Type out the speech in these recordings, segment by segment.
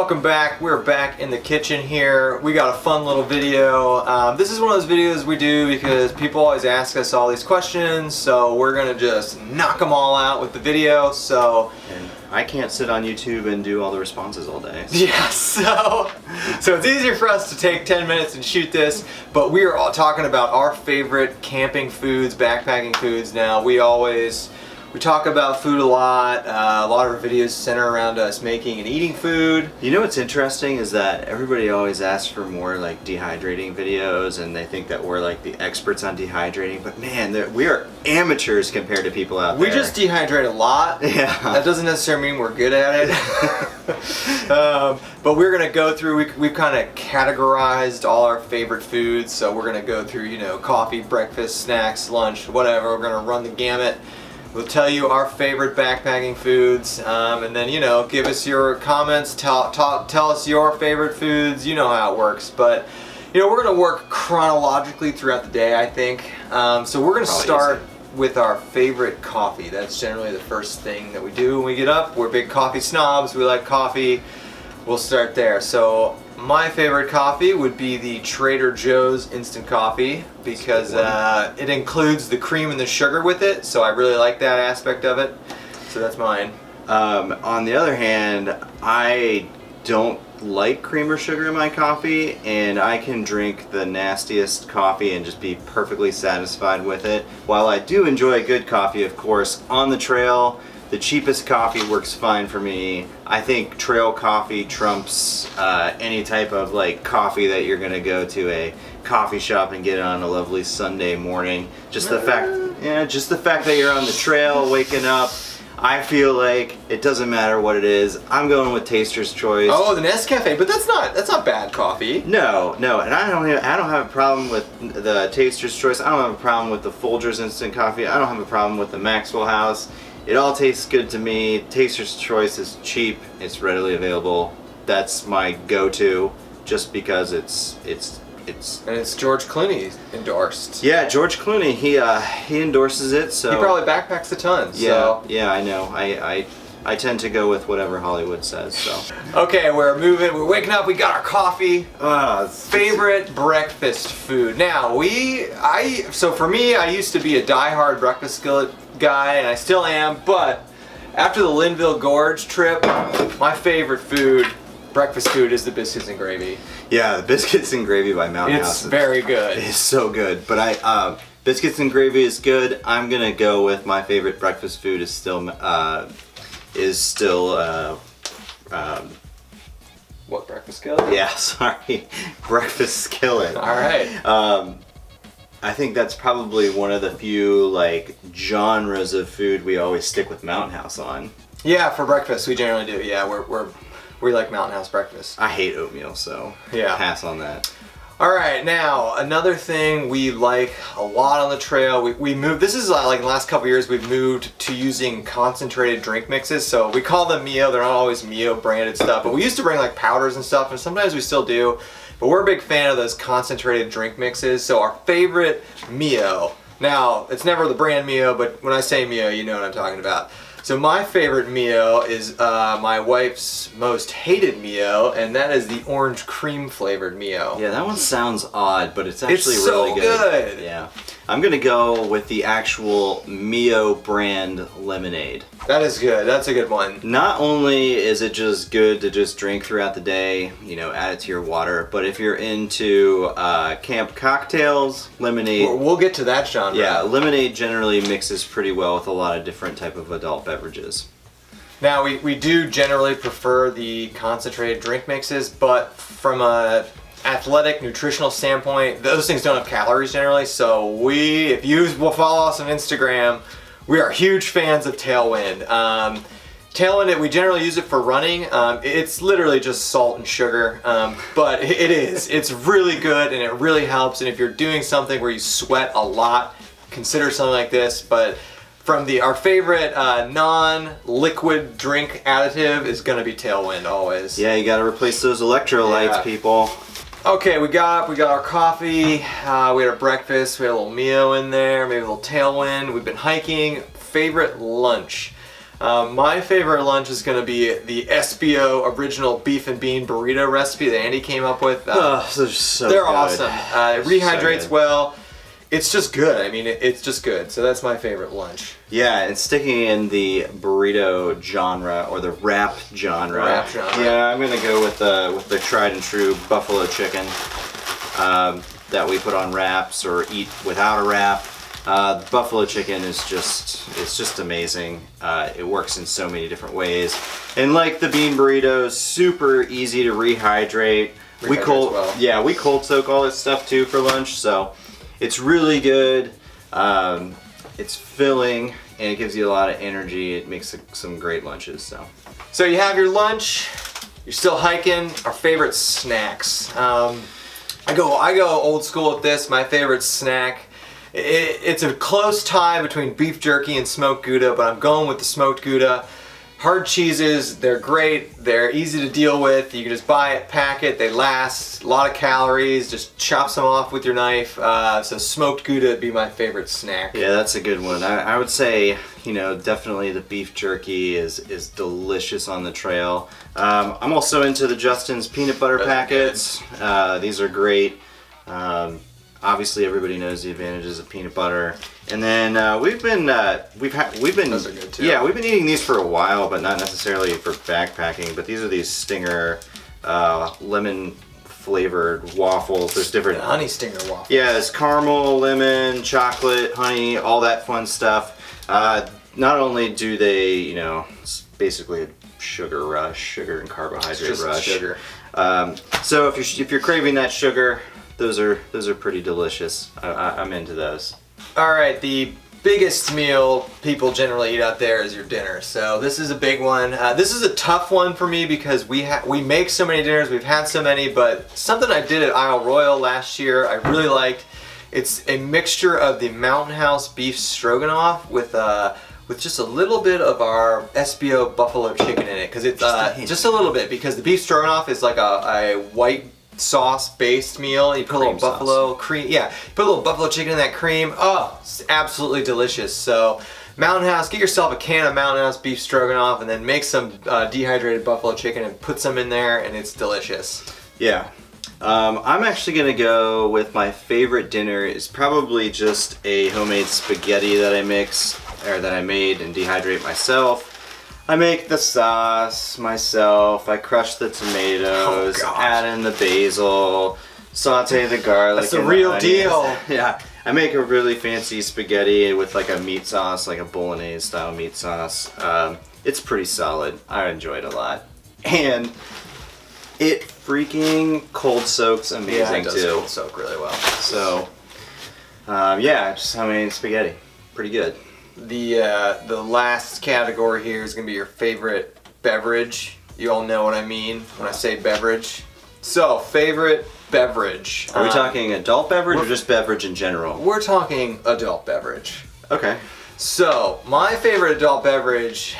welcome back. We're back in the kitchen here. We got a fun little video. This is one of those videos we do because people always ask us all these questions, so we're gonna just knock them all out with the video. So and I can't sit on YouTube and do all the responses all day. Yeah, so it's easier for us to take 10 minutes and shoot this, but we are all talking about our favorite camping foods, backpacking foods. Now, we talk about food a lot of our videos center around us making and eating food. You know what's interesting is that everybody always asks for more like dehydrating videos, and they think that we're like the experts on dehydrating, but man, we are amateurs compared to people out there. We just dehydrate a lot. Yeah. That doesn't necessarily mean we're good at it. But we're gonna go through, we've kind of categorized all our favorite foods, so we're gonna go through, you know, coffee, breakfast, snacks, lunch, whatever. We're gonna run the gamut. We'll tell you our favorite backpacking foods, and then, you know, give us your comments, tell us your favorite foods. You know how it works, but, you know, we're going to work chronologically throughout the day, I think. So we're going to start with our favorite coffee. That's generally the first thing that we do when we get up. We're big coffee snobs. We like coffee. We'll start there. So my favorite coffee would be the Trader Joe's instant coffee because it includes the cream and the sugar with it, so I really like that aspect of it. So that's mine. On the other hand, I don't like cream or sugar in my coffee, and I can drink the nastiest coffee and just be perfectly satisfied with it. While I do enjoy good coffee, of course, on the trail, the cheapest coffee works fine for me. I think trail coffee trumps any type of like coffee that you're gonna go to a coffee shop and get on a lovely Sunday morning. Just the fact that you're on the trail, waking up. I feel like it doesn't matter what it is. I'm going with Taster's Choice. Oh, the Nescafe, but that's not bad coffee. No, and I don't have a problem with the Taster's Choice. I don't have a problem with the Folgers instant coffee. I don't have a problem with the Maxwell House. It all tastes good to me. Taster's Choice is cheap. It's readily available. That's my go-to, just because it's. And it's George Clooney endorsed. Yeah, George Clooney. He endorses it. So he probably backpacks a ton. Yeah, so. yeah, I know. I tend to go with whatever Hollywood says. So. Okay, we're moving. We're waking up. We got our coffee. Favorite breakfast food. Now so for me, I used to be a diehard breakfast skillet guy, and I still am. But after the Linville Gorge trip, my favorite breakfast food is the Biscuits and Gravy. Yeah, the Biscuits and Gravy by Mountain House. It's very good. It's so good. But Biscuits and Gravy is good. I'm gonna go with my favorite breakfast food is still what, breakfast skillet? Yeah, sorry, breakfast skillet. All right. I think that's probably one of the few like genres of food we always stick with Mountain House on. Yeah, for breakfast we generally do. Yeah, we like Mountain House breakfast. I hate oatmeal, so yeah, pass on that. All right, now another thing we like a lot on the trail. We moved. This is like the last couple years we've moved to using concentrated drink mixes. So we call them Mio. They're not always Mio branded stuff, but we used to bring like powders and stuff, and sometimes we still do. But we're a big fan of those concentrated drink mixes. So our favorite Mio. Now it's never the brand Mio, but when I say Mio, you know what I'm talking about. So my favorite Mio is my wife's most hated Mio, and that is the orange cream flavored Mio. Yeah, that one sounds odd, but it's actually so really good. Yeah. I'm gonna go with the actual Mio brand lemonade. That is good. That's a good one. Not only is it just good to just drink throughout the day, you know, add it to your water, but if you're into camp cocktails, lemonade. We'll get to that genre. Yeah, lemonade generally mixes pretty well with a lot of different type of adult beverages. Now we do generally prefer the concentrated drink mixes, but from a athletic nutritional standpoint, those things don't have calories generally. So if you will follow us on Instagram, we are huge fans of Tailwind. Tailwind, we generally use it for running. It's literally just salt and sugar, but it's really good and it really helps. And if you're doing something where you sweat a lot, consider something like this. But from our favorite non-liquid drink additive is going to be Tailwind always. Yeah, you got to replace those electrolytes, people. Okay, we got our coffee, we had our breakfast, we had a little Mio in there, maybe a little Tailwind, we've been hiking. Favorite lunch. My favorite lunch is going to be the SBO original beef and bean burrito recipe that Andy came up with. They're so they're good. awesome. It rehydrates So good. well. It's just good. I mean, it's just good. So that's my favorite lunch. Yeah, and sticking in the burrito genre or the wrap genre. Wrap genre. Yeah, I'm gonna go with the tried and true buffalo chicken that we put on wraps or eat without a wrap. The buffalo chicken is just amazing. It works in so many different ways, and like the bean burritos, super easy to rehydrate. We cold soak all this stuff too for lunch, so it's really good. It's filling and it gives you a lot of energy. It makes some great lunches. So you have your lunch. You're still hiking. Our favorite snacks. I go old school with this. My favorite snack. It's a close tie between beef jerky and smoked Gouda, but I'm going with the smoked Gouda. Hard cheeses, they're great, they're easy to deal with. You can just buy it, pack it, they last, a lot of calories, just chop some off with your knife. So smoked Gouda would be my favorite snack. Yeah, that's a good one. I would say, definitely the beef jerky is delicious on the trail. I'm also into the Justin's peanut butter packets. These are great. Obviously, everybody knows the advantages of peanut butter, and then we've been Those are good too. Yeah, we've been eating these for a while, but not necessarily for backpacking. But these are these Stinger lemon flavored waffles. There's different Honey Stinger waffle. Yeah, there's caramel, lemon, chocolate, honey, all that fun stuff. Not only do they, it's basically a sugar rush, sugar and carbohydrate Just rush. sugar. So if you're craving that sugar, those are pretty delicious. I'm into those. All right, the biggest meal people generally eat out there is your dinner. So this is a big one. This is a tough one for me because we make so many dinners. We've had so many, but something I did at Isle Royal last year I really liked. It's a mixture of the Mountain House beef stroganoff with just a little bit of our SBO buffalo chicken in it, because it's just a little bit, because the beef stroganoff is like a white sauce based meal. You put a little buffalo cream, you put a little buffalo chicken in that cream. Oh, it's absolutely delicious. So Mountain House, get yourself a can of Mountain House beef stroganoff and then make some dehydrated buffalo chicken and put some in there, and it's delicious. Yeah. I'm actually gonna go with my favorite dinner is probably just a homemade spaghetti that I made and dehydrate myself. I make the sauce myself. I crush the tomatoes, add in the basil, saute the garlic. That's the real deal. Yeah, I make a really fancy spaghetti with like a meat sauce, like a bolognese style meat sauce. It's pretty solid. I enjoy it a lot, and it freaking cold soaks amazing it does too. cold soak really well. So, just homemade spaghetti, pretty good. The last category here is going to be your favorite beverage. You all know what I mean when I say beverage. So, favorite beverage. Are we talking adult beverage or just beverage in general? We're talking adult beverage. Okay. So, my favorite adult beverage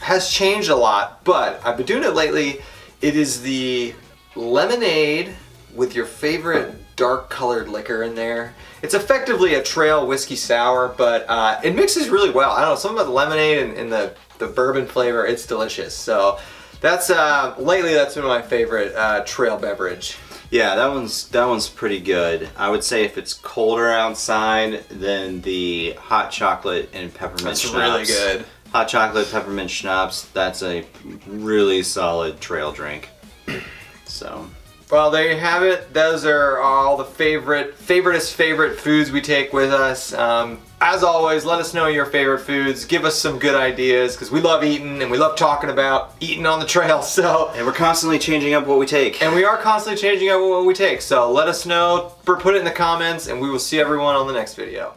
has changed a lot, but I've been doing it lately. It is the lemonade with your favorite dark colored liquor in there. It's effectively a trail whiskey sour, but it mixes really well. I don't know, something about the lemonade and the bourbon flavor, it's delicious. So that's lately that's been my favorite trail beverage. Yeah, that one's pretty good. I would say if it's colder outside, then the hot chocolate and peppermint schnapps. That's really good. Hot chocolate, peppermint schnapps, that's a really solid trail drink. So, well, there you have it. Those are all the favorite foods we take with us. As always, let us know your favorite foods. Give us some good ideas, because we love eating and we love talking about eating on the trail. And we're constantly changing up what we take. And we are constantly changing up what we take. So let us know, put it in the comments, and we will see everyone on the next video.